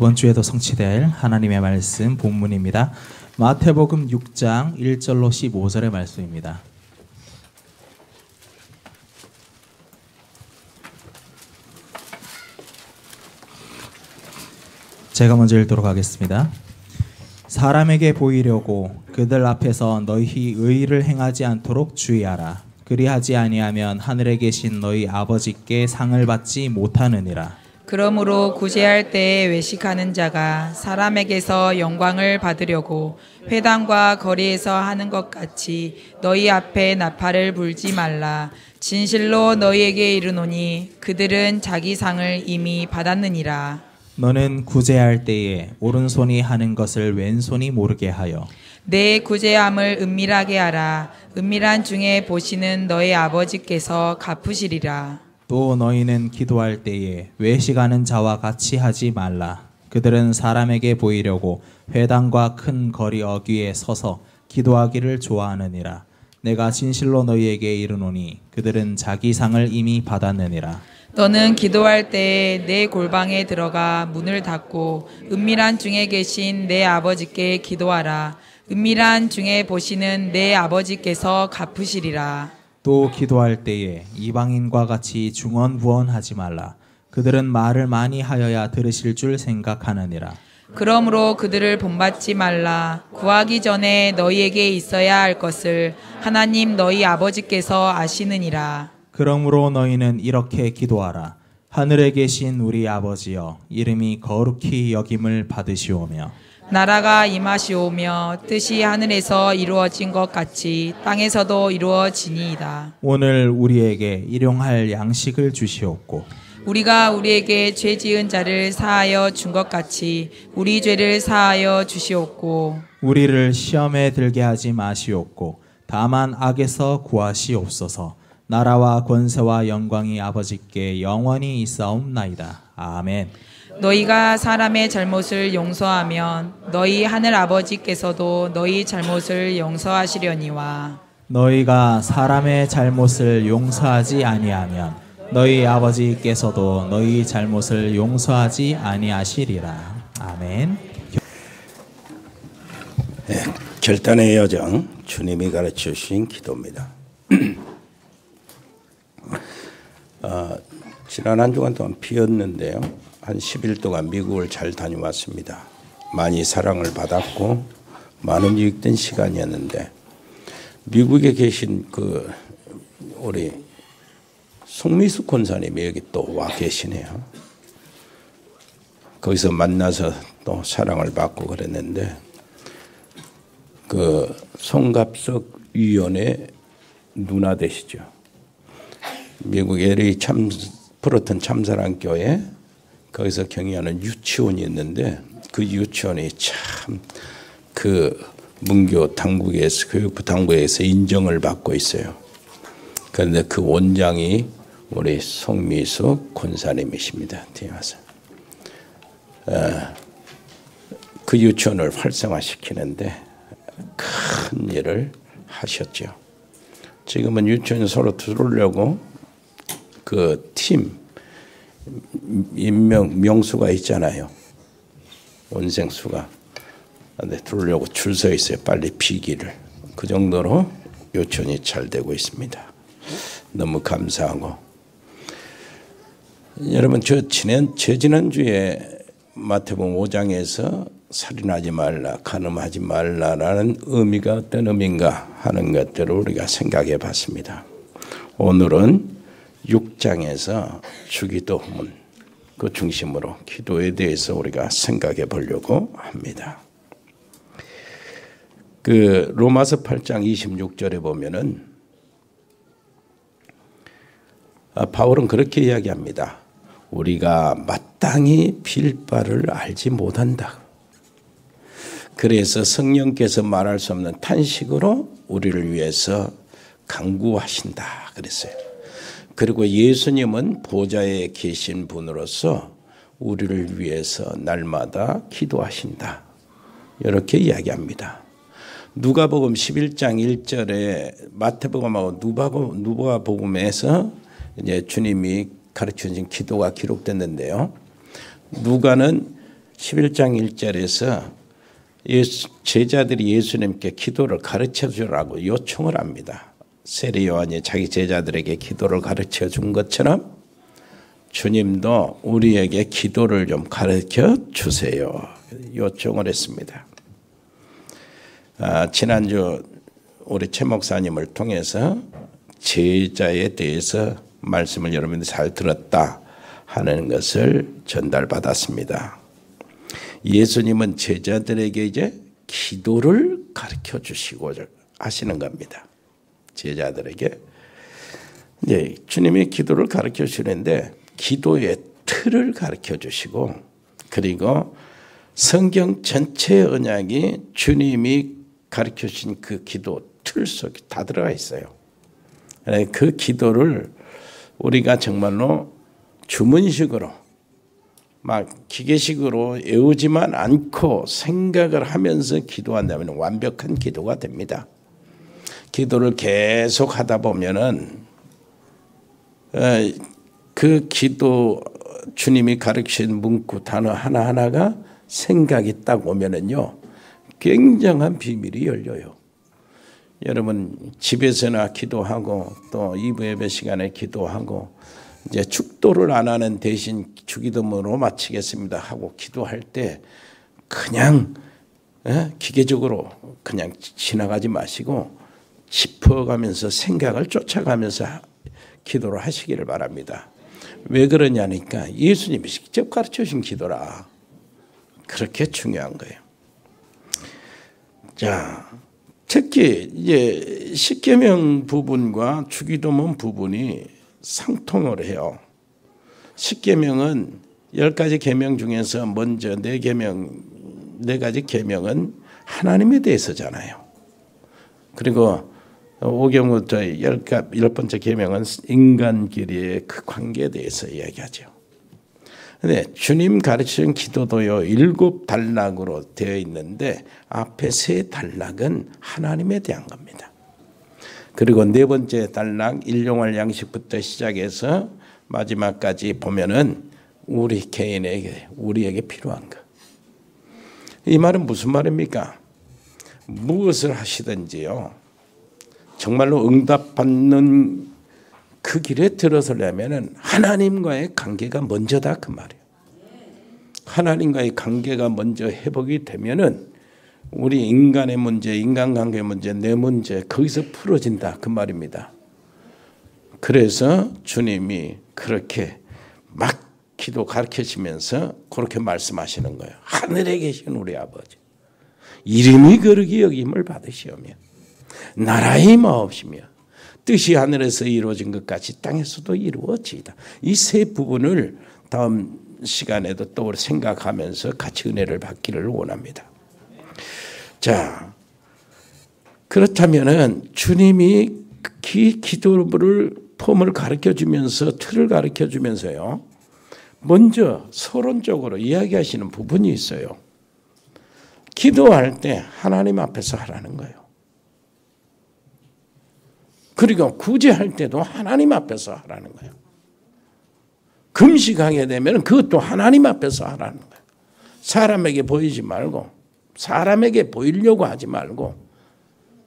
이번 주에도 성취될 하나님의 말씀 본문입니다. 마태복음 6장 1절로 15절의 말씀입니다. 제가 먼저 읽도록 하겠습니다. 사람에게 보이려고 그들 앞에서 너희 의를 행하지 않도록 주의하라. 그리하지 아니하면 하늘에 계신 너희 아버지께 상을 받지 못하느니라. 그러므로 구제할 때에 외식하는 자가 사람에게서 영광을 받으려고 회당과 거리에서 하는 것 같이 너희 앞에 나팔을 불지 말라. 진실로 너희에게 이르노니 그들은 자기 상을 이미 받았느니라. 너는 구제할 때에 오른손이 하는 것을 왼손이 모르게 하여 내 구제함을 은밀하게 하라. 은밀한 중에 보시는 너희 아버지께서 갚으시리라. 또 너희는 기도할 때에 외식하는 자와 같이 하지 말라. 그들은 사람에게 보이려고 회당과 큰 거리 어귀에 서서 기도하기를 좋아하느니라. 내가 진실로 너희에게 이르노니 그들은 자기 상을 이미 받았느니라. 너는 기도할 때에 내 골방에 들어가 문을 닫고 은밀한 중에 계신 내 아버지께 기도하라. 은밀한 중에 보시는 내 아버지께서 갚으시리라. 또 기도할 때에 이방인과 같이 중언부언하지 말라. 그들은 말을 많이 하여야 들으실 줄 생각하느니라. 그러므로 그들을 본받지 말라. 구하기 전에 너희에게 있어야 할 것을 하나님 너희 아버지께서 아시느니라. 그러므로 너희는 이렇게 기도하라. 하늘에 계신 우리 아버지여, 이름이 거룩히 여김을 받으시오며 나라가 임하시오며 뜻이 하늘에서 이루어진 것 같이 땅에서도 이루어지니이다. 오늘 우리에게 일용할 양식을 주시옵고 우리가 우리에게 죄 지은 자를 사하여 준 것 같이 우리 죄를 사하여 주시옵고 우리를 시험에 들게 하지 마시옵고 다만 악에서 구하시옵소서. 나라와 권세와 영광이 아버지께 영원히 있사옵나이다. 아멘. 너희가 사람의 잘못을 용서하면 너희 하늘 아버지께서도 너희 잘못을 용서하시려니와 너희가 사람의 잘못을 용서하지 아니하면 너희 아버지께서도 너희 잘못을 용서하지 아니하시리라. 아멘. 네, 결단의 여정, 주님이 가르쳐 주신 기도입니다. 지난 한 주간 동안 비었는데요. 한 10일 동안 미국을 잘 다녀왔습니다. 많이 사랑을 받았고 많은 유익된 시간이었는데 미국에 계신 우리 송미숙 권사님이 여기 또 와 계시네요. 거기서 만나서 또 사랑을 받고 그랬는데 송갑석 위원의 누나 되시죠. 미국 LA 프로턴 참사랑교회 거기서 경영하는 유치원이 있는데 그 유치원이 참 문교 당국에서 교육부 당국에서 인정을 받고 있어요. 그런데 그 원장이 우리 송미숙 권사님이십니다. 뒤에 와서 그 유치원을 활성화시키는데 큰 일을 하셨죠. 지금은 유치원 서로 들어오려고 팀 명수가 있잖아요. 원생수가. 근데 들어오려고 줄 서 있어요. 빨리 비기를. 그 정도로 유치원이 잘 되고 있습니다. 너무 감사하고. 여러분 지난주에 마태복음 5장에서 살인하지 말라, 간음하지 말라라는 의미가 어떤 의미인가 하는 것들을 우리가 생각해 봤습니다. 오늘은 6장에서 주기도문 그 중심으로 기도에 대해서 우리가 생각해 보려고 합니다. 로마서 8장 26절에 보면은 바울은 그렇게 이야기합니다. 우리가 마땅히 빌 바를 알지 못한다. 그래서 성령께서 말할 수 없는 탄식으로 우리를 위해서 간구하신다 그랬어요. 그리고 예수님은 보좌에 계신 분으로서 우리를 위해서 날마다 기도하신다. 이렇게 이야기합니다. 누가복음 11장 1절에 마태복음하고 누가복음에서 이제 주님이 가르쳐 주신 기도가 기록됐는데요. 누가는 11장 1절에서 제자들이 예수님께 기도를 가르쳐 주라고 요청을 합니다. 세례 요한이 자기 제자들에게 기도를 가르쳐 준 것처럼 주님도 우리에게 기도를 좀 가르쳐 주세요. 요청을 했습니다. 지난주 우리 최 목사님을 통해서 제자에 대해서 말씀을 여러분들이 잘 들었다 하는 것을 전달받았습니다. 예수님은 제자들에게 이제 기도를 가르쳐 주시고 하시는 겁니다. 제자들에게 이제 주님이 기도를 가르쳐 주시는데 기도의 틀을 가르쳐 주시고 그리고 성경 전체 언약이 주님이 가르쳐 주신 그 기도 틀 속에 다 들어가 있어요. 그 기도를 우리가 정말로 주문식으로 막 기계식으로 외우지만 않고 생각을 하면서 기도한다면 완벽한 기도가 됩니다. 기도를 계속 하다 보면은 그 기도 주님이 가르치신 문구 단어 하나하나가 생각이 딱 오면은요 굉장한 비밀이 열려요. 여러분 집에서나 기도하고 또 2부 예배 시간에 기도하고 이제 축도를 안 하는 대신 주기도문으로 마치겠습니다 하고 기도할 때 그냥 기계적으로 그냥 지나가지 마시고 짚어가면서 생각을 쫓아가면서 기도를 하시기를 바랍니다. 왜 그러냐니까 예수님이 직접 가르쳐 주신 기도라. 그렇게 중요한 거예요. 자, 특히 이제 십계명 부분과 주기도문 부분이 상통을 해요. 십계명은 10가지 계명 중에서 먼저 4가지 계명은 하나님에 대해서잖아요. 그리고 5경부터 10번째 계명은 인간끼리의 그 관계에 대해서 이야기하죠. 근데 주님 가르치는 기도도요 7단락으로 되어 있는데 앞에 3단락은 하나님에 대한 겁니다. 그리고 4번째 단락 일용할 양식부터 시작해서 마지막까지 보면은 우리 개인에게 우리에게 필요한 것. 이 말은 무슨 말입니까? 무엇을 하시든지요 정말로 응답받는 그 길에 들어서려면은 하나님과의 관계가 먼저다 그 말이에요. 하나님과의 관계가 먼저 회복이 되면은 우리 인간의 문제, 인간관계 문제, 내 문제 거기서 풀어진다 그 말입니다. 그래서 주님이 그렇게 막 기도 가르치시면서 그렇게 말씀하시는 거예요. 하늘에 계신 우리 아버지 이름이 거룩히 여김을 받으시오며 나라의 마옵시며 뜻이 하늘에서 이루어진 것 같이 땅에서도 이루어지이다. 이 세 부분을 다음 시간에도 또 생각하면서 같이 은혜를 받기를 원합니다. 자, 그렇다면은 주님이 기도를 폼을 가르쳐 주면서 틀을 가르쳐 주면서요. 먼저 서론적으로 이야기하시는 부분이 있어요. 기도할 때 하나님 앞에서 하라는 거예요. 그리고 구제할 때도 하나님 앞에서 하라는 거예요. 금식하게 되면 그것도 하나님 앞에서 하라는 거예요. 사람에게 보이지 말고 사람에게 보이려고 하지 말고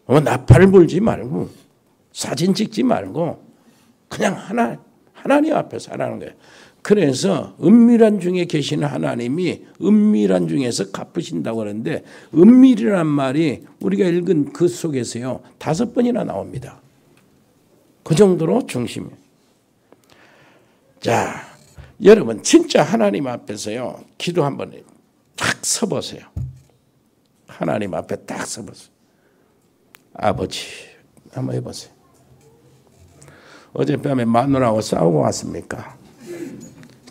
나팔을 불지 말고 사진 찍지 말고 그냥 하나님 앞에서 하라는 거예요. 그래서 은밀한 중에 계신 하나님이 은밀한 중에서 갚으신다고 하는데 은밀이란 말이 우리가 읽은 그 속에서요 5번이나 나옵니다. 그 정도로 중심이에요. 자, 여러분 진짜 하나님 앞에서요 기도 한번 딱 서보세요. 하나님 앞에 딱 서보세요. 아버지 한번 해보세요. 어젯밤에 마누라하고 싸우고 왔습니까?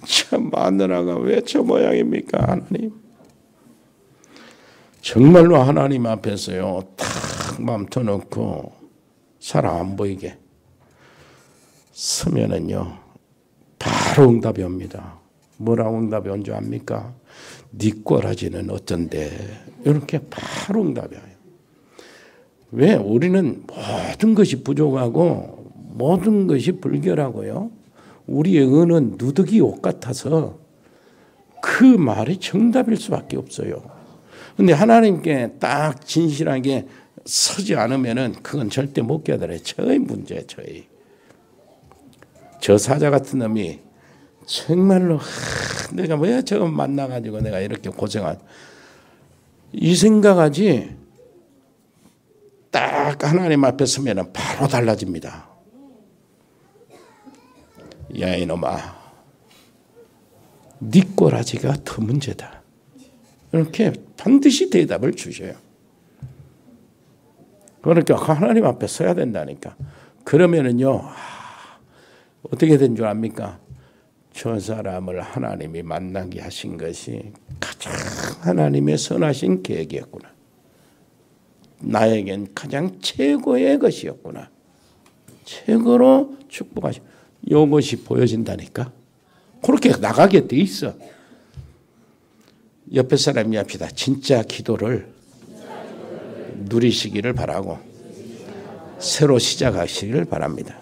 참 마누라가 왜 저 모양입니까 하나님? 정말로 하나님 앞에서요 탁 마음 터놓고 사람 안 보이게 서면은요 바로 응답이 옵니다. 뭐라고 응답이 온 줄 압니까? 네 꼬라지는 어쩐데 이렇게 바로 응답이 와요. 왜? 우리는 모든 것이 부족하고 모든 것이 불결하고요. 우리의 은은 누더기 옷 같아서 그 말이 정답일 수밖에 없어요. 근데 하나님께 딱 진실하게 서지 않으면은 그건 절대 못 깨달아요. 저의 문제예요. 저 사자 같은 놈이 정말로 내가 왜 저거 만나가지고 내가 이렇게 고생한 이 생각하지 딱 하나님 앞에 서면은 바로 달라집니다. 야 이놈아, 네 꼬라지가 더 문제다. 이렇게 반드시 대답을 주셔요. 그러니까 하나님 앞에 서야 된다니까. 그러면은요, 어떻게 된 줄 압니까? 저 사람을 하나님이 만나게 하신 것이 가장 하나님의 선하신 계획이었구나. 나에겐 가장 최고의 것이었구나. 최고로 축복하신 이것이 보여진다니까. 그렇게 나가게 돼 있어. 옆에 사람이 합시다. 진짜 기도를 누리시기를 바라고 새로 시작하시기를 바랍니다.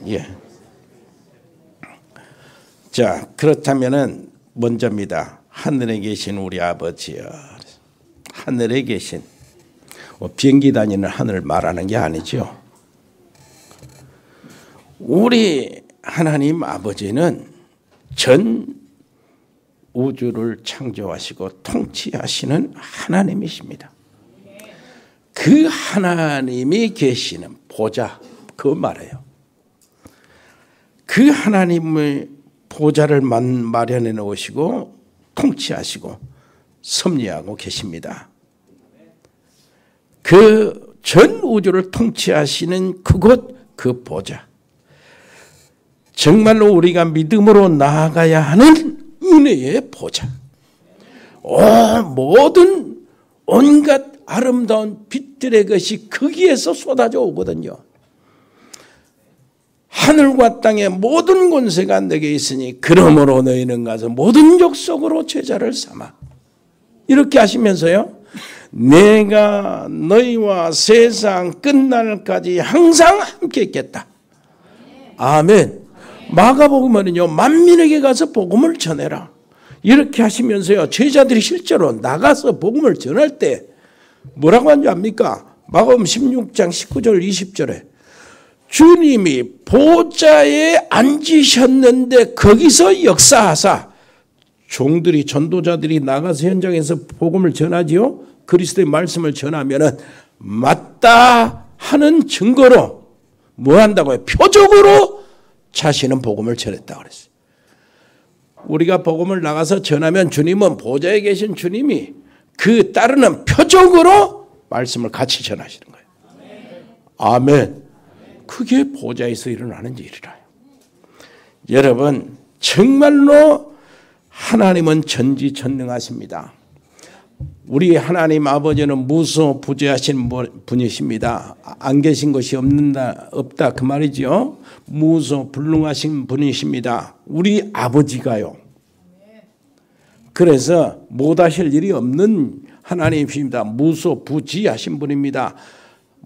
예. 자, 그렇다면은 먼저입니다. 하늘에 계신 우리 아버지여. 하늘에 계신 비행기 다니는 하늘을 말하는 게 아니죠. 우리 하나님 아버지는 전 우주를 창조하시고 통치하시는 하나님이십니다. 그 하나님이 계시는 보좌, 그 말이에요. 그 하나님의 보좌를 마련해 놓으시고 통치하시고 섭리하고 계십니다. 그 전 우주를 통치하시는 그곳, 그 보좌. 정말로 우리가 믿음으로 나아가야 하는 은혜의 보좌. 모든 온갖 아름다운 빛들의 것이 거기에서 쏟아져 오거든요. 하늘과 땅의 모든 권세가 내게 있으니 그러므로 너희는 가서 모든 족속으로 제자를 삼아. 이렇게 하시면서요, 내가 너희와 세상 끝날까지 항상 함께 있겠다. 아멘. 마가복음은요, 만민에게 가서 복음을 전해라. 이렇게 하시면서요, 제자들이 실제로 나가서 복음을 전할 때 뭐라고 하는지 압니까? 마가복음 16장 19절 20절에 주님이 보좌에 앉으셨는데 거기서 역사하사 종들이 전도자들이 나가서 현장에서 복음을 전하지요. 그리스도의 말씀을 전하면은 맞다 하는 증거로 뭐 한다고요? 표적으로 자신은 복음을 전했다고 그랬어요. 우리가 복음을 나가서 전하면 주님은 보좌에 계신 주님이 그 따르는 표적으로 말씀을 같이 전하시는 거예요. 아멘. 그게 보좌에서 일어나는 일이라요. 여러분, 정말로 하나님은 전지전능하십니다. 우리 하나님 아버지는 무소부재하신 분이십니다. 안 계신 것이 없다 그 말이죠. 무소불능하신 분이십니다. 우리 아버지가요. 그래서 못하실 일이 없는 하나님이십니다. 무소부지하신 분입니다.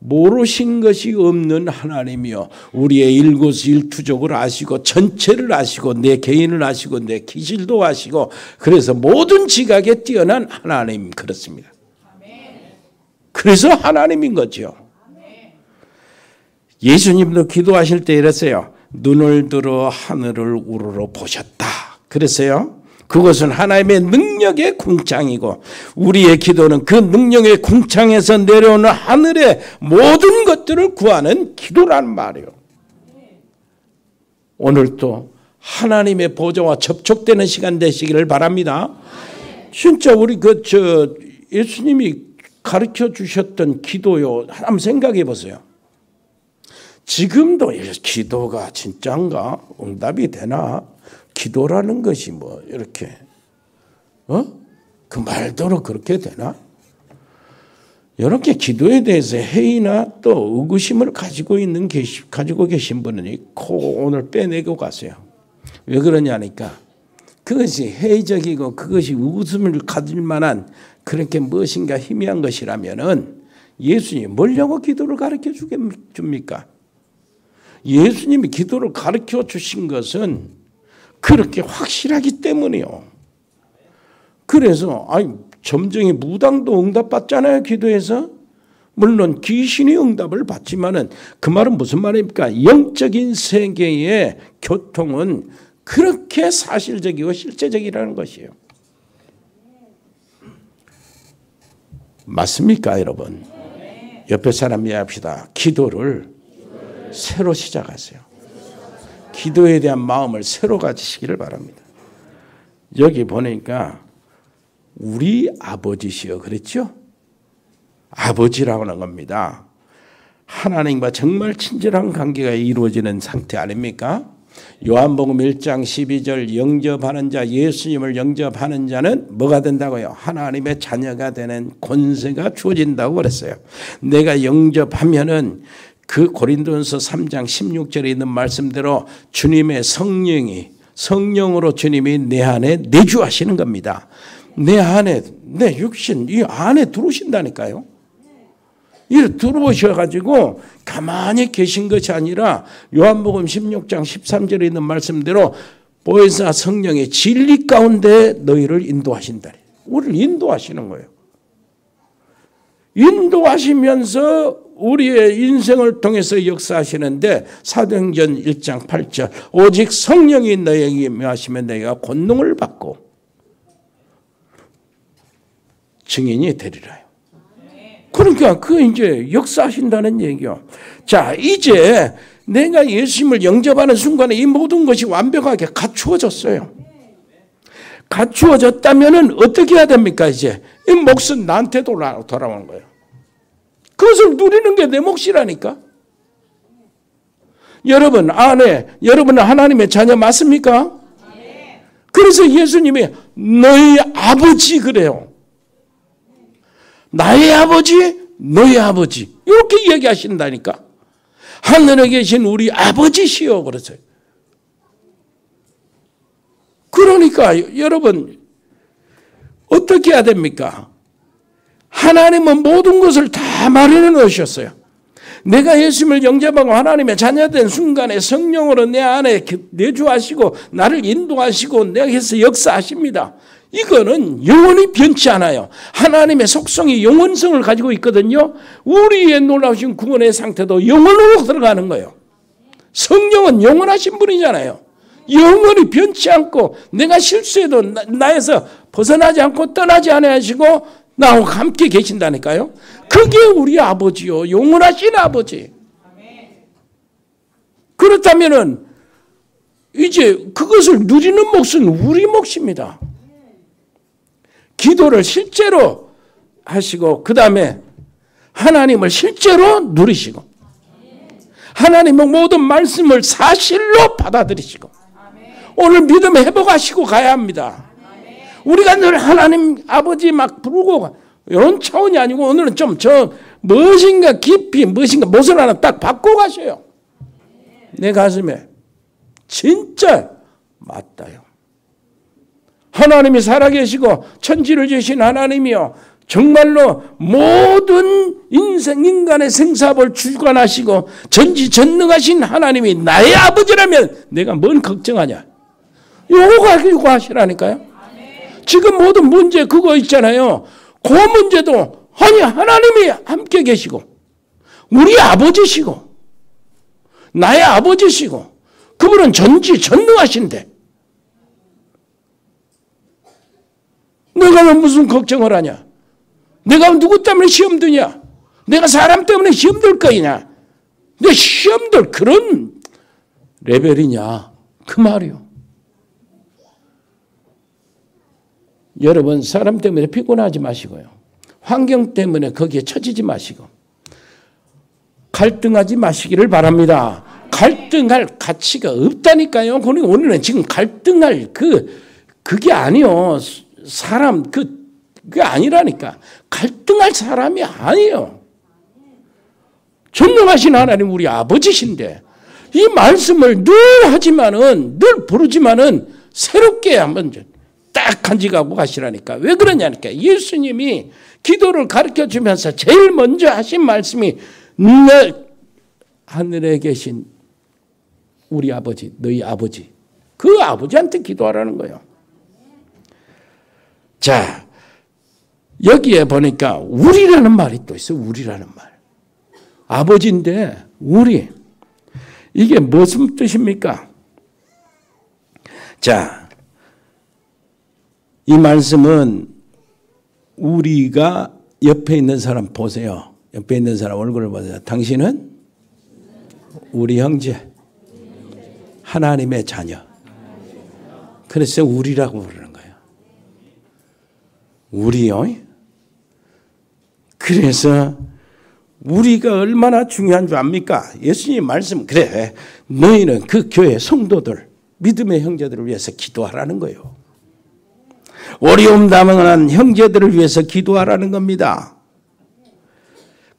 모르신 것이 없는 하나님이요, 우리의 일거수일투족을 아시고 전체를 아시고 내 개인을 아시고 내 기질도 아시고 그래서 모든 지각에 뛰어난 하나님, 그렇습니다. 그래서 하나님인 거죠. 예수님도 기도하실 때 이랬어요. 눈을 들어 하늘을 우러러 보셨다 그랬어요. 그것은 하나님의 능력의 궁창이고 우리의 기도는 그 능력의 궁창에서 내려오는 하늘의 모든 것들을 구하는 기도란 말이에요. 오늘도 하나님의 보좌와 접촉되는 시간 되시기를 바랍니다. 진짜 우리 예수님이 가르쳐 주셨던 기도요, 한번 생각해 보세요. 지금도 기도가 진짜인가? 응답이 되나? 기도라는 것이 뭐 이렇게 그 말대로 그렇게 되나? 이렇게 기도에 대해서 회의나 또 의구심을 가지고 계신 분은 있고 오늘 빼내고 가세요. 왜 그러냐니까 그것이 회의적이고 그것이 웃음을 가질 만한 그렇게 무엇인가 희미한 것이라면은 예수님이 뭐냐고 기도를 가르쳐 줍니까? 예수님이 기도를 가르쳐 주신 것은 그렇게 확실하기 때문이요. 그래서 점쟁이 무당도 응답받잖아요, 기도해서. 물론 귀신이 응답을 받지만은 그 말은 무슨 말입니까? 영적인 세계의 교통은 그렇게 사실적이고 실제적이라는 것이에요. 맞습니까, 여러분? 옆에 사람 이야기합시다. 기도를 새로 시작하세요. 기도에 대한 마음을 새로 가지시기를 바랍니다. 여기 보니까 우리 아버지시여 그랬죠? 아버지라고 하는 겁니다. 하나님과 정말 친절한 관계가 이루어지는 상태 아닙니까? 요한복음 1장 12절 영접하는 자, 예수님을 영접하는 자는 뭐가 된다고요? 하나님의 자녀가 되는 권세가 주어진다고 그랬어요. 내가 영접하면은 그 고린도전서 3장 16절에 있는 말씀대로 주님의 성령으로 주님이 내 안에 내주하시는 겁니다. 내 안에, 내 육신, 이 안에 들어오신다니까요. 이렇게 들어오셔가지고 가만히 계신 것이 아니라 요한복음 16장 13절에 있는 말씀대로 보혜사 성령의 진리 가운데 너희를 인도하신다. 우리를 인도하시는 거예요. 인도하시면서 우리의 인생을 통해서 역사하시는데 사도행전 1장 8절 오직 성령이 너희에게 임하시면 너희가 권능을 받고 증인이 되리라. 그러니까 그 이제 역사하신다는 얘기요. 자, 이제 내가 예수님을 영접하는 순간에 이 모든 것이 완벽하게 갖추어졌어요. 갖추어졌다면은 어떻게 해야 됩니까? 이제 이 몫은 나한테 돌아오는 거예요. 그것을 누리는 게 내 몫이라니까. 여러분은 하나님의 자녀 맞습니까? 그래서 예수님이 너희 아버지 그래요. 나의 아버지, 너의 아버지. 이렇게 얘기하신다니까. 하늘에 계신 우리 아버지시여 그러세요. 그러니까 여러분 어떻게 해야 됩니까? 하나님은 모든 것을 다 마련해 놓으셨어요. 내가 예수님을 영접하고 하나님의 자녀된 순간에 성령으로 내 안에 내주하시고 나를 인도하시고 내게서 역사하십니다. 이거는 영원히 변치 않아요. 하나님의 속성이 영원성을 가지고 있거든요. 우리의 놀라우신 구원의 상태도 영원으로 들어가는 거예요. 성령은 영원하신 분이잖아요. 영원히 변치 않고 내가 실수해도 나에서 벗어나지 않고 떠나지 않으시고 나하고 함께 계신다니까요. 그게 우리 아버지요. 영원하신 아버지. 그렇다면은 이제 그것을 누리는 몫은 우리 몫입니다. 기도를 실제로 하시고 그 다음에 하나님을 실제로 누리시고 하나님의 모든 말씀을 사실로 받아들이시고 오늘 믿음 회복하시고 가야 합니다. 우리가 늘 하나님 아버지 막 부르고 이런 차원이 아니고 오늘은 좀 무엇인가 깊이 무엇인가 못을 하나 딱 받고 가셔요. 내 가슴에 진짜 맞다요. 하나님이 살아계시고 천지를 주신 하나님이요. 정말로 모든 인간의 생사를 주관하시고 전지전능하신 하나님이 나의 아버지라면 내가 뭔 걱정하냐. 요거 가지고 하시라니까요. 지금 모든 문제 그거 있잖아요. 그 문제도 하나님이 함께 계시고 우리 아버지시고 나의 아버지시고 그분은 전지전능하신데 내가 왜 무슨 걱정을 하냐? 내가 누구 때문에 시험 드냐? 내가 사람 때문에 시험 들 거냐? 내 시험 들 그런 레벨이냐? 그 말이요. 여러분 사람 때문에 피곤하지 마시고요. 환경 때문에 거기에 처지지 마시고 갈등하지 마시기를 바랍니다. 갈등할 가치가 없다니까요. 그러니까 오늘은 지금 갈등할 그게 아니요. 사람 그게 아니라니까. 갈등할 사람이 아니에요. 전능하신 하나님 우리 아버지신데 이 말씀을 늘 하지만은 늘 부르지만은 새롭게 한번 딱 간직하고 가시라니까. 왜 그러냐니까. 예수님이 기도를 가르쳐 주면서 제일 먼저 하신 말씀이 하늘에 계신 우리 아버지, 너희 아버지. 그 아버지한테 기도하라는 거예요. 자, 여기에 보니까 우리라는 말이 또 있어. 우리라는 말. 아버지인데 우리. 이게 무슨 뜻입니까? 자, 이 말씀은 우리가 옆에 있는 사람 보세요. 옆에 있는 사람 얼굴을 보세요. 당신은 우리 형제, 하나님의 자녀. 그래서 우리라고 부르는 거예요. 우리요. 그래서 우리가 얼마나 중요한 줄 압니까? 예수님 말씀, 그래, 너희는 그 교회 성도들, 믿음의 형제들을 위해서 기도하라는 거예요. 어려움 당한 형제들을 위해서 기도하라는 겁니다.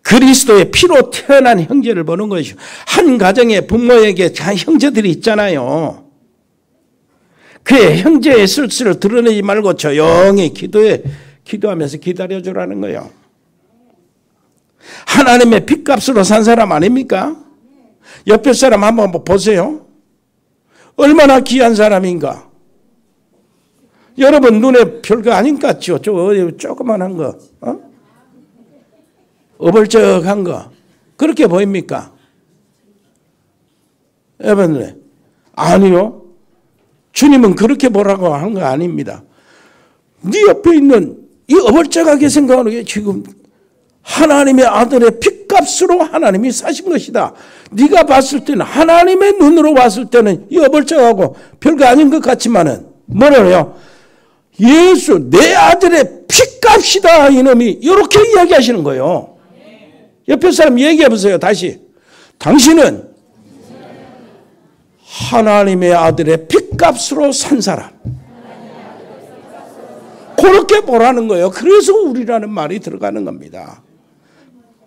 그리스도의 피로 태어난 형제를 보는 것이죠. 한 가정의 부모에게 형제들이 있잖아요. 그의 형제의 실수를 드러내지 말고 조용히 기도하면서 기다려주라는 거예요. 하나님의 핏값으로 산 사람 아닙니까? 옆에 사람 한번 보세요. 얼마나 귀한 사람인가. 여러분 눈에 별거 아닌 것 같죠? 조그만한 거, 어벌쩍한 거, 그렇게 보입니까? 여러분, 아니요. 주님은 그렇게 보라고 한 거 아닙니다. 네 옆에 있는 이 어벌쩍하게 생각하는 게 지금 하나님의 아들의 핏값으로 하나님이 사신 것이다. 네가 봤을 때는, 하나님의 눈으로 봤을 때는 이 어벌쩍하고 별거 아닌 것 같지만은 뭐래요? 예수 내 아들의 핏값이다. 이놈이 이렇게 이야기하시는 거예요. 옆에 사람 얘기해 보세요. 다시. 당신은 하나님의 아들의 핏값으로 산 사람. 그렇게 보라는 거예요. 그래서 우리라는 말이 들어가는 겁니다.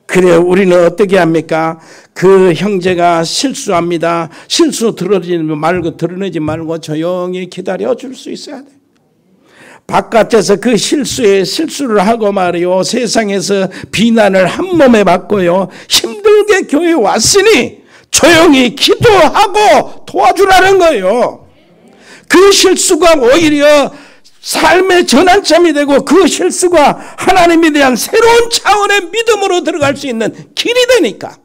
그래, 우리는 어떻게 합니까? 그 형제가 실수합니다. 실수 드러내지 말고 조용히 기다려 줄 수 있어야 돼. 바깥에서 그 실수를 하고 말이요, 세상에서 비난을 한 몸에 받고요, 힘들게 교회에 왔으니 조용히 기도하고 도와주라는 거예요. 그 실수가 오히려 삶의 전환점이 되고 그 실수가 하나님에 대한 새로운 차원의 믿음으로 들어갈 수 있는 길이 되니까.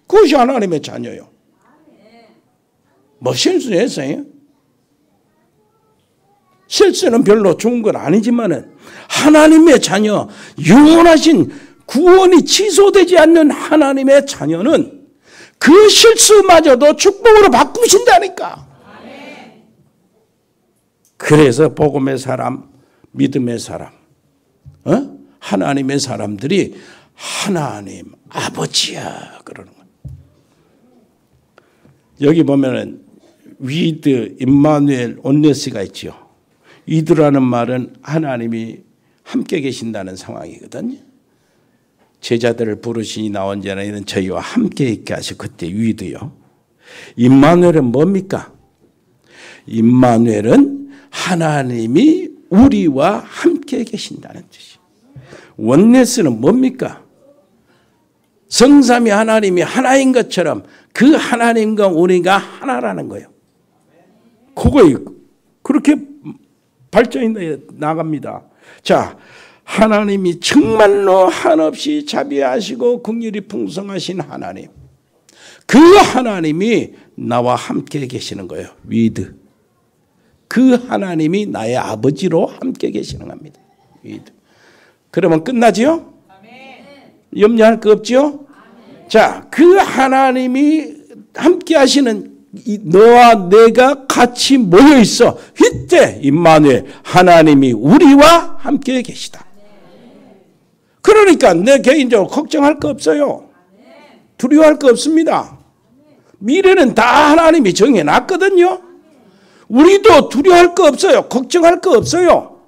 그것이 하나님의 자녀요. 뭐 실수했어요? 실수는 별로 좋은 건 아니지만은 하나님의 자녀, 영원하신 구원이 취소되지 않는 하나님의 자녀는 그 실수마저도 축복으로 바꾸신다니까. 그래서 복음의 사람, 믿음의 사람, 하나님의 사람들이 하나님 아버지야 그러는 거예요. 여기 보면은 위드, 임마누엘, 온네스가 있죠. 위드라는 말은 하나님이 함께 계신다는 상황이거든요. 제자들을 부르시니 나온 자는 이는 저희와 함께 있게 하시고, 그때 위드요. 임마누엘은 뭡니까? 임마누엘은 하나님이 우리와 함께 계신다는 뜻이에요. 원네스는 뭡니까? 성삼위 하나님이 하나인 것처럼 그 하나님과 우리가 하나라는 거예요. 그거에 그렇게 발전이 나갑니다. 자, 하나님이 정말로 한없이 자비하시고 긍휼이 풍성하신 하나님, 그 하나님이 나와 함께 계시는 거예요. 위드. 그 하나님이 나의 아버지로 함께 계시는 겁니다. 위드. 그러면 끝나지요? 염려할 거 없지요? 자, 그 하나님이 함께 하시는 너와 내가 같이 모여 있어. 이때 임마누엘, 하나님이 우리와 함께 계시다. 그러니까 내 개인적으로 걱정할 거 없어요. 두려워할 거 없습니다. 미래는 다 하나님이 정해놨거든요. 우리도 두려워할 거 없어요. 걱정할 거 없어요.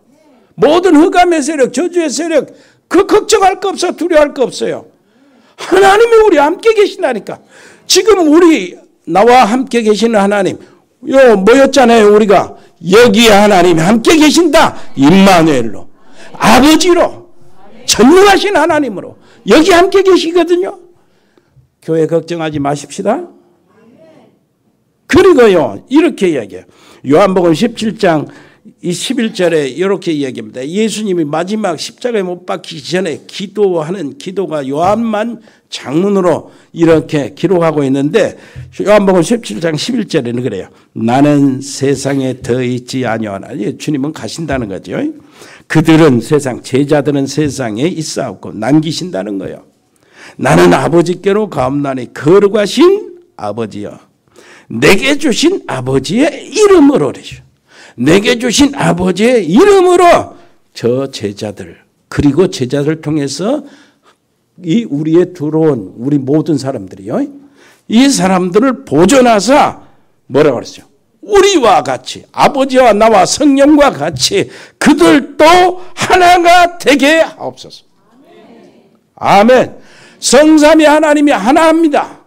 모든 흑암의 세력, 저주의 세력, 그 걱정할 거 없어. 두려워할 거 없어요. 하나님이 우리와 함께 계신다니까. 지금 우리 나와 함께 계시는 하나님, 모였잖아요. 우리가 여기에 하나님이 함께 계신다. 임마누엘로, 아버지로, 전능하신 하나님으로 여기 함께 계시거든요. 교회 걱정하지 마십시다. 그리고요, 이렇게 얘기해요. 요한복음 17장 이 11절에 이렇게 이야기합니다. 예수님이 마지막 십자가에 못 박히기 전에 기도하는 기도가 요한만 장문으로 이렇게 기록하고 있는데 요한복음 17장 11절에는 그래요. 나는 세상에 더 있지 아니하나. 주님은 가신다는 거죠. 그들은 세상 제자들은 세상에 있사옵고 남기신다는 거예요. 나는 아버지께로 가옵나니 거룩하신 아버지여 내게 주신 아버지의 이름으로 그러죠. 내게 주신 아버지의 이름으로 저 제자들 그리고 제자들 통해서 이 우리에 들어온 우리 모든 사람들이요. 이 사람들을 보존하사 뭐라고 그랬어요? 우리와 같이 아버지와 나와 성령과 같이 그들도 하나가 되게 하옵소서. 아멘. 성삼위 하나님이 하나입니다.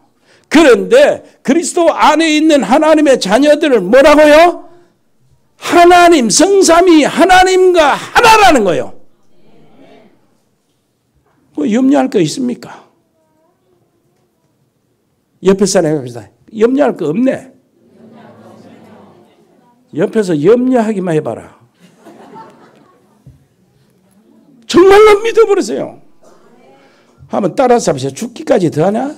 그런데 그리스도 안에 있는 하나님의 자녀들을 뭐라고요? 하나님, 성삼위 하나님과 하나라는 거예요. 뭐 염려할 거 있습니까? 옆에 사람이 염려할 거 없네. 옆에서 염려하기만 해봐라. 정말로 믿어버리세요. 한번 따라서 합시다. 죽기까지 더 하나?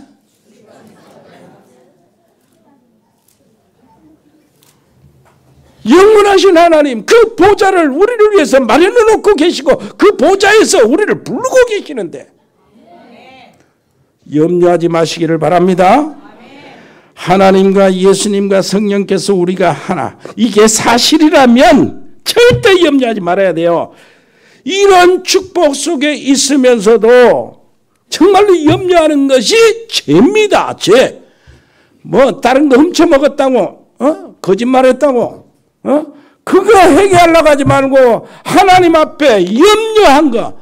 영원하신 하나님 그 보좌를 우리를 위해서 마련해 놓고 계시고 그 보좌에서 우리를 부르고 계시는데 염려하지 마시기를 바랍니다. 하나님과 예수님과 성령께서 우리가 하나 이게 사실이라면 절대 염려하지 말아야 돼요. 이런 축복 속에 있으면서도 정말로 염려하는 것이 죄입니다. 죄. 뭐 다른 거 훔쳐먹었다고 거짓말했다고 그거 회개하려고 하지 말고 하나님 앞에 염려한 거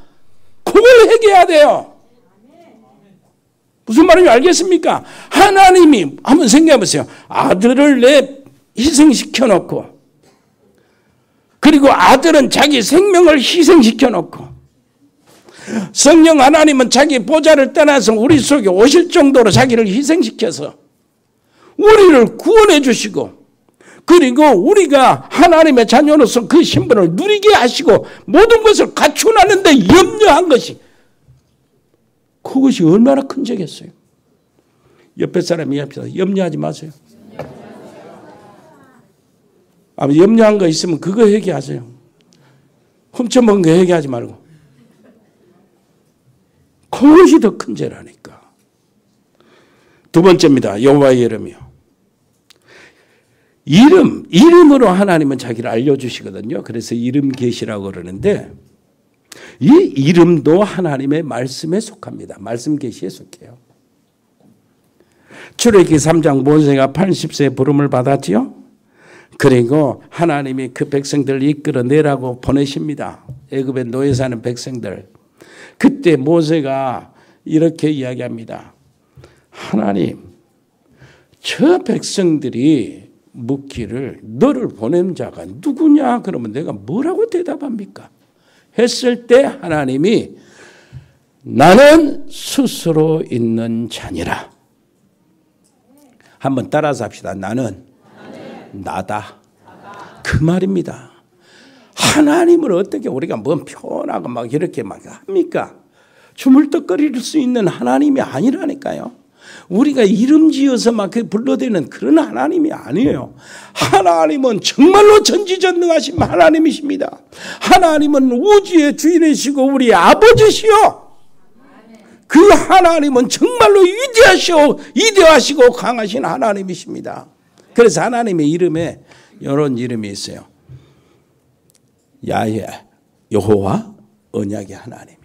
그걸 회개해야 돼요. 무슨 말인지 알겠습니까? 하나님이 한번 생각해 보세요. 아들을 내 희생시켜 놓고 그리고 아들은 자기 생명을 희생시켜 놓고 성령 하나님은 자기 보좌를 떠나서 우리 속에 오실 정도로 자기를 희생시켜서 우리를 구원해 주시고 그리고 우리가 하나님의 자녀로서 그 신분을 누리게 하시고 모든 것을 갖추놨는데 염려한 것이 그것이 얼마나 큰 죄겠어요. 옆에 사람 이야기합시다. 염려하지 마세요. 염려한 거 있으면 그거 회개하세요. 훔쳐먹은 거 회개하지 말고. 그것이 더 큰 죄라니까. 두 번째입니다. 여호와의 이름이요. 이름으로 하나님은 자기를 알려주시거든요. 그래서 이름 계시라고 그러는데 이 이름도 하나님의 말씀에 속합니다. 말씀 계시에 속해요. 출애굽기 3장 모세가 80세에 부름을 받았지요. 그리고 하나님이 그 백성들을 이끌어내라고 보내십니다. 애굽에 노예 사는 백성들. 그때 모세가 이렇게 이야기합니다. 하나님, 저 백성들이 묻기를 너를 보낸 자가 누구냐? 그러면 내가 뭐라고 대답합니까? 했을 때 하나님이 나는 스스로 있는 자니라. 한번 따라서 합시다. 나는 나다. 그 말입니다. 하나님을 어떻게 우리가 뭔 표현하고 막 이렇게 막 합니까? 주물떡거릴 수 있는 하나님이 아니라니까요. 우리가 이름 지어서 막 불러대는 그런 하나님이 아니에요. 하나님은 정말로 전지전능하신 하나님이십니다. 하나님은 우주의 주인이시고 우리 아버지시요. 그 하나님은 정말로 위대하시고 강하신 하나님이십니다. 그래서 하나님의 이름에 이런 이름이 있어요. 야훼, 여호와, 언약의 하나님이요.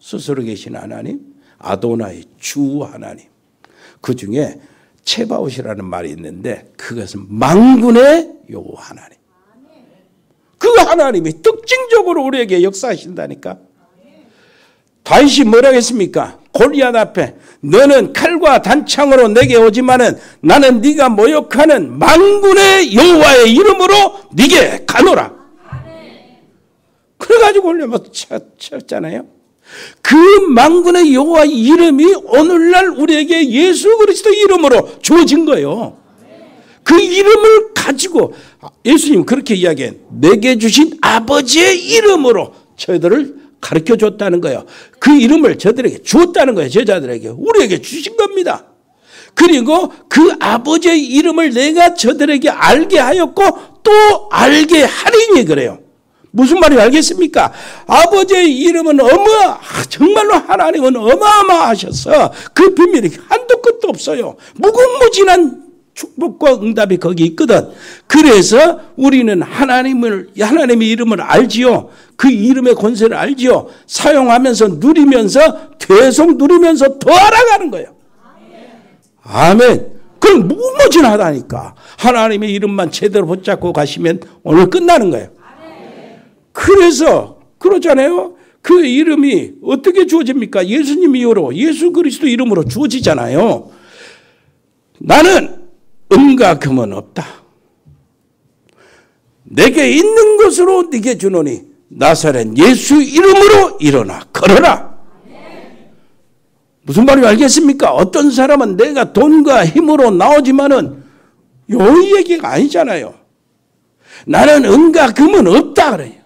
스스로 계신 하나님, 아도나이, 주 하나님. 그 중에 체바옷이라는 말이 있는데 그것은 만군의 여호와 하나님. 그 하나님이 특징적으로 우리에게 역사하신다니까. 다윗이 뭐라고 했습니까? 골리앗 앞에 너는 칼과 단창으로 내게 오지만은 나는 네가 모욕하는 만군의 여호와의 이름으로 네게 가노라. 그래가지고 골리앗 쳤잖아요. 그 만군의 여호와 이름이 오늘날 우리에게 예수 그리스도 이름으로 주어진 거예요. 그 이름을 가지고 예수님 그렇게 이야기해. 내게 주신 아버지의 이름으로 저희들을 가르쳐 줬다는 거예요. 그 이름을 저들에게 주었다는 거예요. 제자들에게. 우리에게 주신 겁니다. 그리고 그 아버지의 이름을 내가 저들에게 알게 하였고 또 알게 하리니 그래요. 무슨 말인지 알겠습니까? 아버지의 이름은 정말로 하나님은 어마어마하셔서 그 비밀이 한도 끝도 없어요. 무궁무진한 축복과 응답이 거기 있거든. 그래서 우리는 하나님의 이름을 알지요. 그 이름의 권세를 알지요. 사용하면서 누리면서 계속 누리면서 더 알아가는 거예요. 아멘. 그럼 무궁무진하다니까. 하나님의 이름만 제대로 붙잡고 가시면 오늘 끝나는 거예요. 그래서 그러잖아요. 그 이름이 어떻게 주어집니까? 예수님 이후로 예수 그리스도 이름으로 주어지잖아요. 나는 은과 금은 없다. 내게 있는 것으로 네게 주노니 나사렛 예수 이름으로 일어나 걸어라. 무슨 말인지 알겠습니까? 어떤 사람은 내가 돈과 힘으로 나오지만은 이 얘기가 아니잖아요. 나는 은과 금은 없다 그래요.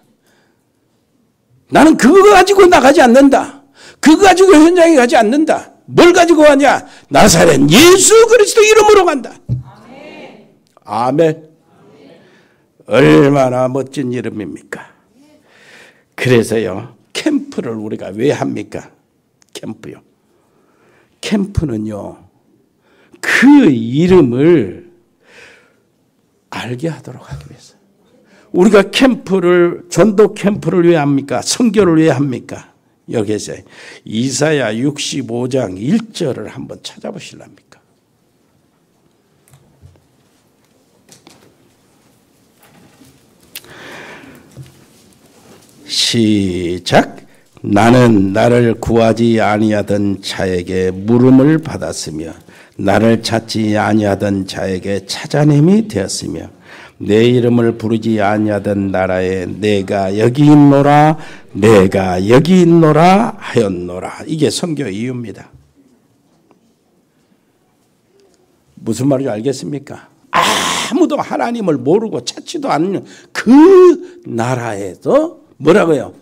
나는 그거 가지고 나가지 않는다. 그거 가지고 현장에 가지 않는다. 뭘 가지고 가냐? 나사렛 예수 그리스도 이름으로 간다. 아멘. 얼마나 멋진 이름입니까? 그래서요, 캠프를 우리가 왜 합니까? 캠프요. 캠프는요, 그 이름을 알게 하도록 하기 위해서. 우리가 전도 캠프를 왜 합니까? 선교를 왜 합니까? 여기에서 이사야 65장 1절을 한번 찾아보실랍니까? 시작. 나는 나를 구하지 아니하던 자에게 물음을 받았으며 나를 찾지 아니하던 자에게 찾아냄이 되었으며 내 이름을 부르지 아니하던 나라에 내가 여기 있노라 내가 여기 있노라 하였노라. 이게 선교의 이유입니다. 무슨 말인지 알겠습니까? 아무도 하나님을 모르고 찾지도 않는 그 나라에서 뭐라고요?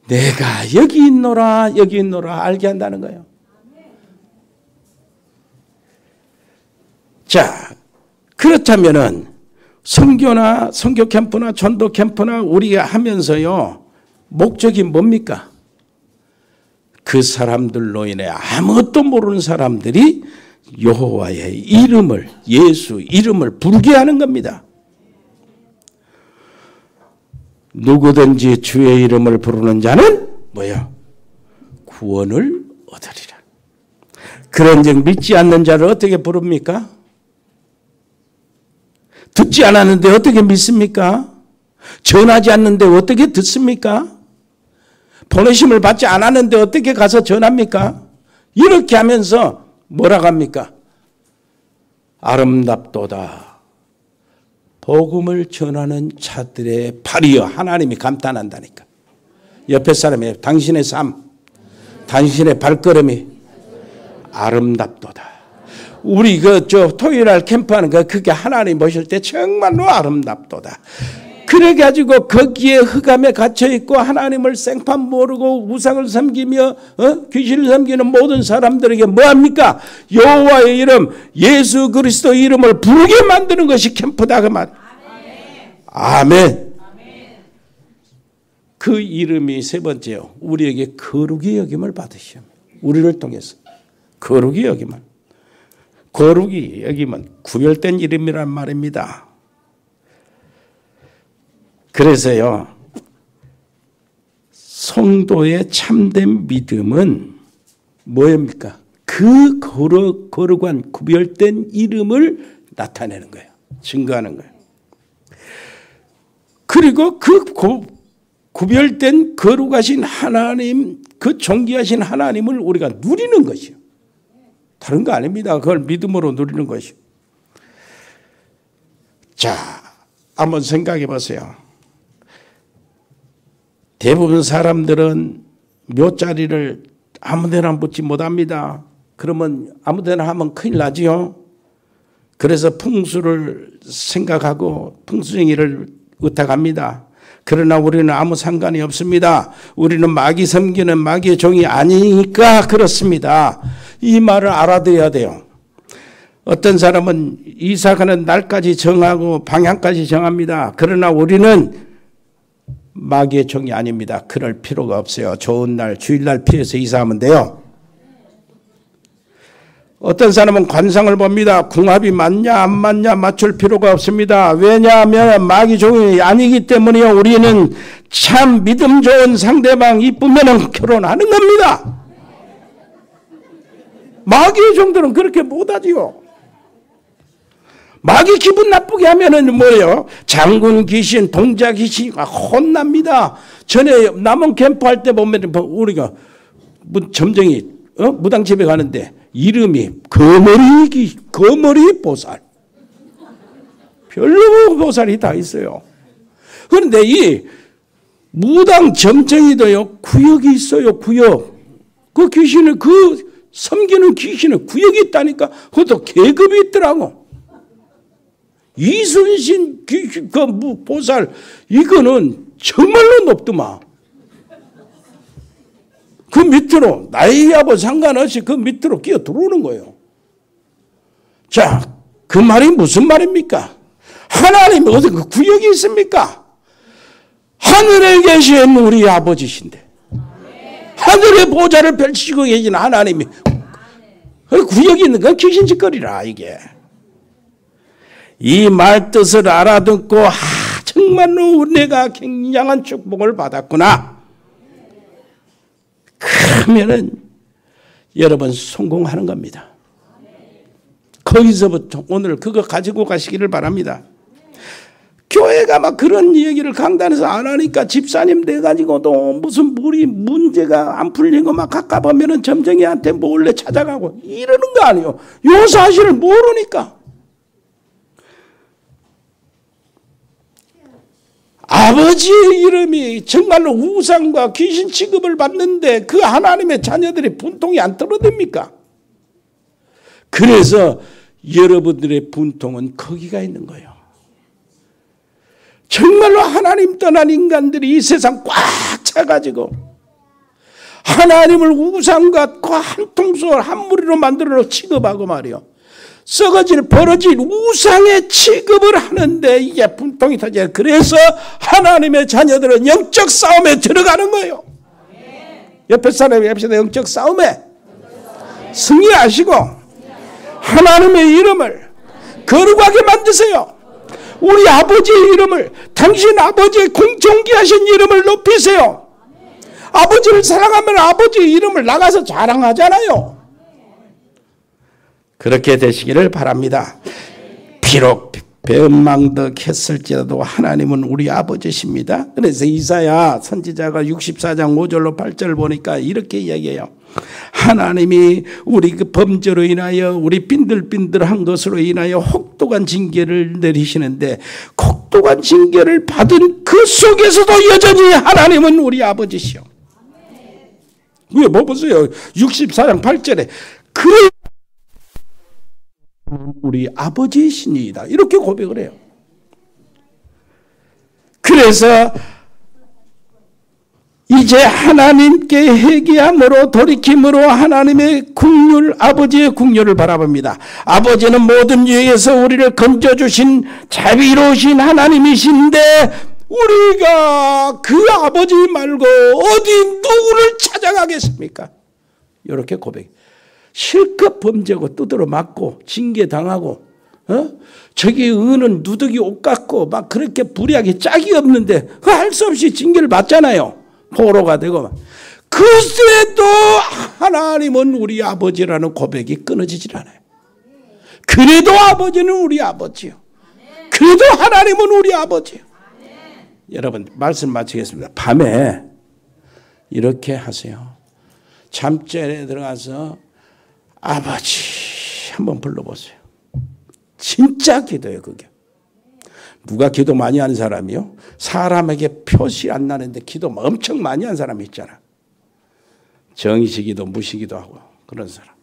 내가 여기 있노라 여기 있노라 알게 한다는 거예요. 자, 그렇다면은 선교나 선교 캠프나 전도 캠프나 우리가 하면서요, 목적이 뭡니까? 그 사람들로 인해 아무것도 모르는 사람들이 여호와의 이름을, 예수 이름을 부르게 하는 겁니다. 누구든지 주의 이름을 부르는 자는 뭐요? 구원을 얻으리라. 그런즉 믿지 않는 자를 어떻게 부릅니까? 듣지 않았는데 어떻게 믿습니까? 전하지 않는데 어떻게 듣습니까? 보내심을 받지 않았는데 어떻게 가서 전합니까? 이렇게 하면서 뭐라고 합니까? 아름답도다. 복음을 전하는 자들의 발이여. 하나님이 감탄한다니까. 옆에 사람이 당신의 삶, 당신의 발걸음이 아름답도다. 우리 토요일날 캠프하는 그게 하나님 보실 때 정말로 아름답도다. 그래가지고 거기에 흑암에 갇혀있고 하나님을 생판 모르고 우상을 섬기며 귀신을 섬기는 모든 사람들에게 뭐합니까? 여호와의 이름 예수 그리스도 이름을 부르게 만드는 것이 캠프다 그 말. 아멘. 그 이름이 세 번째요. 우리에게 거룩이 여김을 받으시오. 우리를 통해서 거룩이 여김을. 거룩이 여기면 구별된 이름이란 말입니다. 그래서요, 성도의 참된 믿음은 뭐입니까? 그 거룩한 구별된 이름을 나타내는 거예요. 증거하는 거예요. 그리고 그 구별된 거룩하신 하나님, 그 존귀하신 하나님을 우리가 누리는 것이요. 다른 거 아닙니다. 그걸 믿음으로 누리는 것이요. 자, 한번 생각해 보세요. 대부분 사람들은 묘자리를 아무데나 붙지 못합니다. 그러면 아무데나 하면 큰일 나지요. 그래서 풍수를 생각하고 풍수쟁이를 의탁합니다. 그러나 우리는 아무 상관이 없습니다. 우리는 마귀 섬기는 마귀의 종이 아니니까 그렇습니다. 이 말을 알아들어야 돼요. 어떤 사람은 이사 가는 날까지 정하고 방향까지 정합니다. 그러나 우리는 마귀의 종이 아닙니다. 그럴 필요가 없어요. 좋은 날, 주일날 피해서 이사하면 돼요. 어떤 사람은 관상을 봅니다. 궁합이 맞냐 안 맞냐 맞출 필요가 없습니다. 왜냐하면 마귀 종이 아니기 때문이요. 우리는 참 믿음 좋은 상대방 이쁘면 결혼하는 겁니다. 마귀의 종들은 그렇게 못하지요. 마귀 기분 나쁘게 하면은 뭐예요? 장군 귀신, 동자 귀신이 혼납니다. 전에 남원 캠프 할 때 보면 우리가 점쟁이 무당집에 가는데 이름이 거머리 보살. 별로 보살이 다 있어요. 그런데 이 무당 점쟁이도요, 구역이 있어요, 구역. 그 귀신을, 섬기는 귀신은 구역이 있다니까. 그것도 계급이 있더라고. 이순신 귀신, 보살, 이거는 정말로 높더만. 그 밑으로 나이하고 상관없이 그 밑으로 끼어 들어오는 거예요. 자, 그 말이 무슨 말입니까? 하나님이 어디 그 구역이 있습니까? 하늘에 계신 우리 아버지신데 하늘의 보좌를 펼치고 계신 하나님이 그 구역이 있는 건 귀신짓거리라. 이게 이 말 뜻을 알아듣고 정말로 내가 굉장한 축복을 받았구나. 그러면은 여러분 성공하는 겁니다. 거기서부터 오늘 그거 가지고 가시기를 바랍니다. 교회가 막 그런 얘기를 강단에서 안 하니까 집사님 돼가지고도 무슨 문제가 안 풀리고 막 가까보면은 점쟁이한테 몰래 찾아가고 이러는 거 아니에요. 요 사실을 모르니까. 아버지의 이름이 정말로 우상과 귀신 취급을 받는데 그 하나님의 자녀들이 분통이 안 떨어집니까? 그래서 여러분들의 분통은 거기가 있는 거예요. 정말로 하나님 떠난 인간들이 이 세상 꽉 차가지고 하나님을 우상과 한 통솔 한 무리로 만들어 취급하고 말이요. 썩어질 벌어질 우상의 취급을 하는데 이게 분통이 터져요. 그래서 하나님의 자녀들은 영적 싸움에 들어가는 거예요. 옆에 사람이 합시다. 영적 싸움에 승리하시고 하나님의 이름을 거룩하게 만드세요. 우리 아버지의 이름을, 당신 아버지의 존귀하신 이름을 높이세요. 아버지를 사랑하면 아버지의 이름을 나가서 자랑하잖아요. 그렇게 되시기를 바랍니다. 비록 배은망덕했을지라도 하나님은 우리 아버지십니다. 그래서 이사야 선지자가 64장 5절로 8절 보니까 이렇게 이야기해요. 하나님이 우리 그 범죄로 인하여 우리 빈들빈들한 것으로 인하여 혹독한 징계를 내리시는데 혹독한 징계를 받은 그 속에서도 여전히 하나님은 우리 아버지시오. 왜 뭐 보세요. 64장 8절에 그래 우리 아버지이시니이다. 이렇게 고백을 해요. 그래서 이제 하나님께 회개함으로 돌이킴으로 하나님의 긍휼, 아버지의 긍휼을 바라봅니다. 아버지는 모든 유익에서 우리를 건져주신 자비로우신 하나님이신데 우리가 그 아버지 말고 어디 누구를 찾아가겠습니까? 이렇게 고백. 실컷 범죄하고 두드러 맞고 징계당하고 저기 은은 누더기 옷 같고 막 그렇게 불의하게 짝이 없는데 그 할 수 없이 징계를 받잖아요. 포로가 되고. 그래도 하나님은 우리 아버지라는 고백이 끊어지질 않아요. 그래도 아버지는 우리 아버지요. 그래도 하나님은 우리 아버지요. 여러분 말씀 마치겠습니다. 밤에 이렇게 하세요. 잠자리에 들어가서 아버지 한번 불러보세요. 진짜 기도예요. 그게. 누가 기도 많이 하는 사람이요? 사람에게 표시 안 나는데 기도 엄청 많이 한 사람이 있잖아. 정의시기도 무시기도 하고 그런 사람.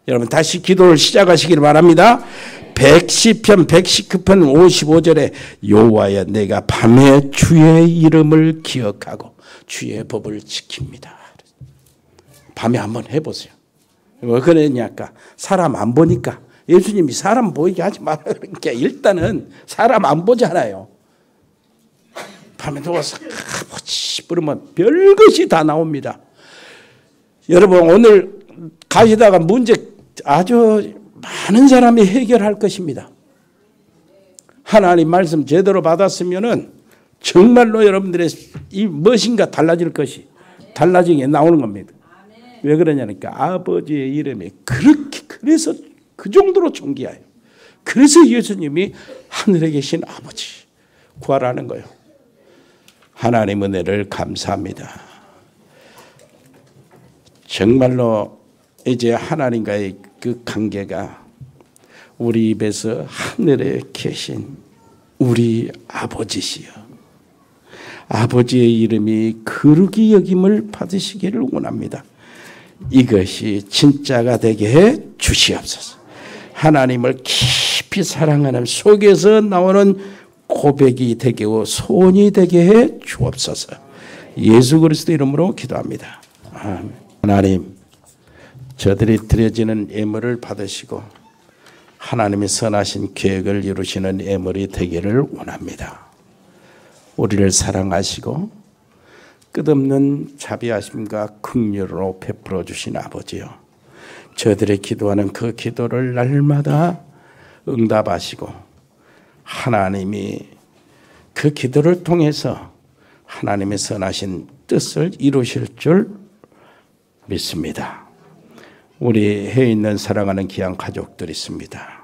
여러분 다시 기도를 시작하시길 바랍니다. 110편 119편 55절에 여호와여 내가 밤에 주의 이름을 기억하고 주의 법을 지킵니다. 밤에 한번 해보세요. 왜 그러냐니까 사람 안 보니까. 예수님이 사람 보이게 하지 마라 그러니까 일단은 사람 안 보잖아요. 밤에 누워서 아버지 부르면 별것이 다 나옵니다. 여러분 오늘 가시다가 문제 아주 많은 사람이 해결할 것입니다. 하나님 말씀 제대로 받았으면은 정말로 여러분들의 이 무엇인가 달라질 것이 달라진 게 나오는 겁니다. 왜 그러냐니까 아버지의 이름이 그렇게 그래서 그 정도로 존귀해요. 그래서 예수님이 하늘에 계신 아버지 구하라는 거예요. 하나님 은혜를 감사합니다. 정말로 이제 하나님과의 그 관계가 우리 입에서 하늘에 계신 우리 아버지시여 아버지의 이름이 거룩히 여김을 받으시기를 원합니다. 이것이 진짜가 되게 해 주시옵소서. 하나님을 깊이 사랑하는 속에서 나오는 고백이 되게 하고 소원이 되게 해 주옵소서. 예수 그리스도 이름으로 기도합니다. 아멘. 하나님 저들이 드려지는 예물을 받으시고 하나님의 선하신 계획을 이루시는 예물이 되기를 원합니다. 우리를 사랑하시고 끝없는 자비하심과 긍휼으로 베풀어 주신 아버지요 저들의 기도하는 그 기도를 날마다 응답하시고 하나님이 그 기도를 통해서 하나님의 선하신 뜻을 이루실 줄 믿습니다. 우리 해에 있는 사랑하는 귀한 가족들이 있습니다.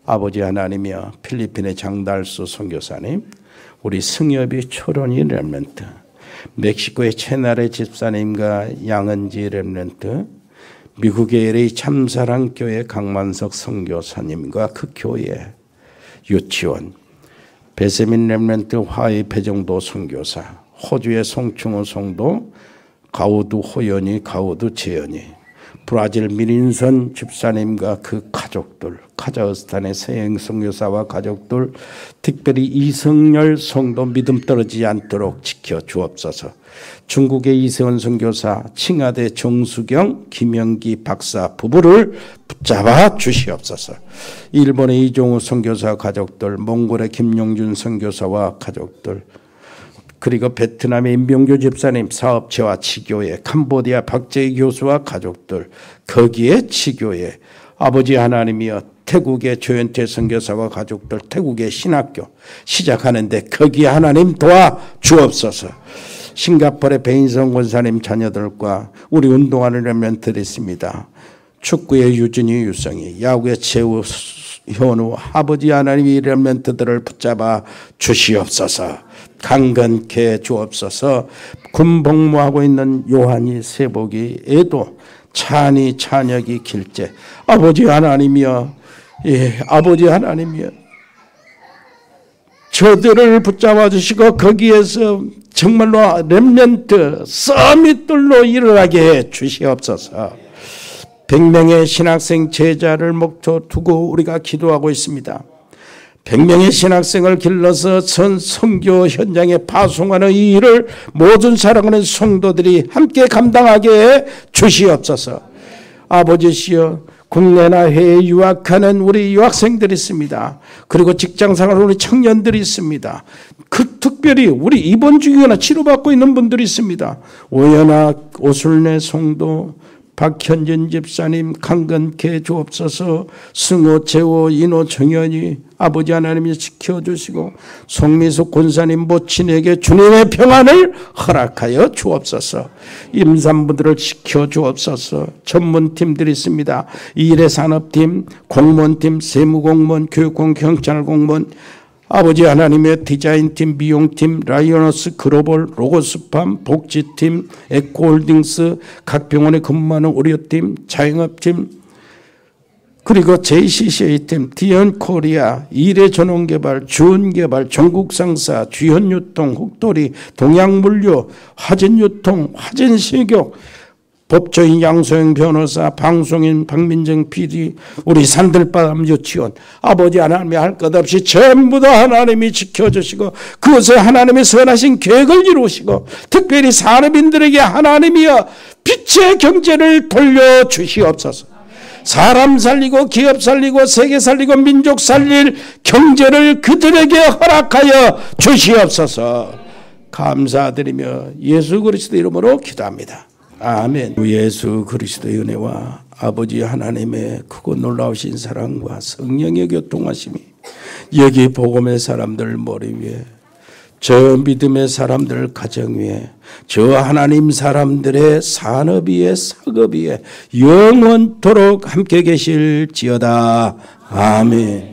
아버지 하나님이여 필리핀의 장달수 선교사님, 우리 승엽이 초론이 렘넌트, 멕시코의 채나레 집사님과 양은지 렘넌트, 미국의 LA 참사랑교회 강만석 선교사님과 그 교회 유치원, 베세민 렘넌트 화의 배정도 선교사, 호주의 송충호 성도, 가우두 호연이, 가우두 재연이, 브라질 미린선 집사님과 그 가족들, 카자흐스탄의 세행 선교사와 가족들, 특별히 이성열 성도 믿음 떨어지지 않도록 지켜 주옵소서. 중국의 이세원 선교사, 칭하대 정수경, 김영기 박사 부부를 붙잡아 주시옵소서. 일본의 이종우 선교사 가족들, 몽골의 김용준 선교사와 가족들, 그리고 베트남의 임병규 집사님 사업체와 치교회, 캄보디아 박재희 교수와 가족들, 거기에 치교회, 아버지 하나님이여 태국의 조현태 선교사와 가족들, 태국의 신학교 시작하는데 거기에 하나님 도와 주옵소서. 싱가포르의 배인성 권사님 자녀들과 우리 운동하는 렘넌트들이 있습니다. 축구의 유진이, 유성이, 야구의 최우, 현우, 아버지 하나님이 렘넌트들을 붙잡아 주시옵소서. 강건케 주옵소서. 군복무하고 있는 요한이, 세복이, 애도, 찬이, 찬혁이, 길재, 아버지 하나님이여, 아버지 하나님이여, 저들을 붙잡아 주시고 거기에서 정말로 렘넌트 서밋들로 일어나게 해 주시옵소서. 100명의 신학생 제자를 목표 두고 우리가 기도하고 있습니다. 100명의 신학생을 길러서 선교 현장에 파송하는 이 일을 모든 사랑하는 성도들이 함께 감당하게 해 주시옵소서. 아버지시여, 국내나 해외에 유학하는 우리 유학생들이 있습니다. 그리고 직장생활 우리 청년들이 있습니다. 그 특별히 우리 입원 중이거나 치료받고 있는 분들이 있습니다. 오연학, 오술내 성도, 박현진 집사님 강건케 주옵소서. 승호, 재호, 인호, 정현이 아버지 하나님이 지켜주시고 송미숙 권사님 모친에게 주님의 평안을 허락하여 주옵소서. 임산부들을 지켜주옵소서. 전문팀들이 있습니다. 일회산업팀, 공무원팀, 세무공무원, 교육공, 경찰공무원, 아버지 하나님의 디자인팀, 미용팀, 라이오너스 글로벌, 로고스팜, 복지팀, 에코홀딩스, 각 병원에 근무하는 의료팀, 자영업팀, 그리고 JCCA팀, 디언코리아, 일회전원개발, 주은개발, 전국상사, 주현유통, 혹돌이, 동양물류, 화진유통, 화진식욕, 법조인 양소영 변호사, 방송인 박민정 PD, 우리 산들바람 유치원, 아버지 하나님이 할 것 없이 전부 다 하나님이 지켜주시고 그것을 하나님의 선하신 계획을 이루시고 특별히 산업인들에게 하나님이여 빛의 경제를 돌려주시옵소서. 사람 살리고 기업 살리고 세계 살리고 민족 살릴 경제를 그들에게 허락하여 주시옵소서. 감사드리며 예수 그리스도 이름으로 기도합니다. 아멘. 예수 그리스도의 은혜와 아버지 하나님의 크고 놀라우신 사랑과 성령의 교통하심이 여기 복음의 사람들 머리 위에, 저 믿음의 사람들 가정 위에, 저 하나님 사람들의 산업 위에, 사업 위에 영원토록 함께 계실지어다. 아멘.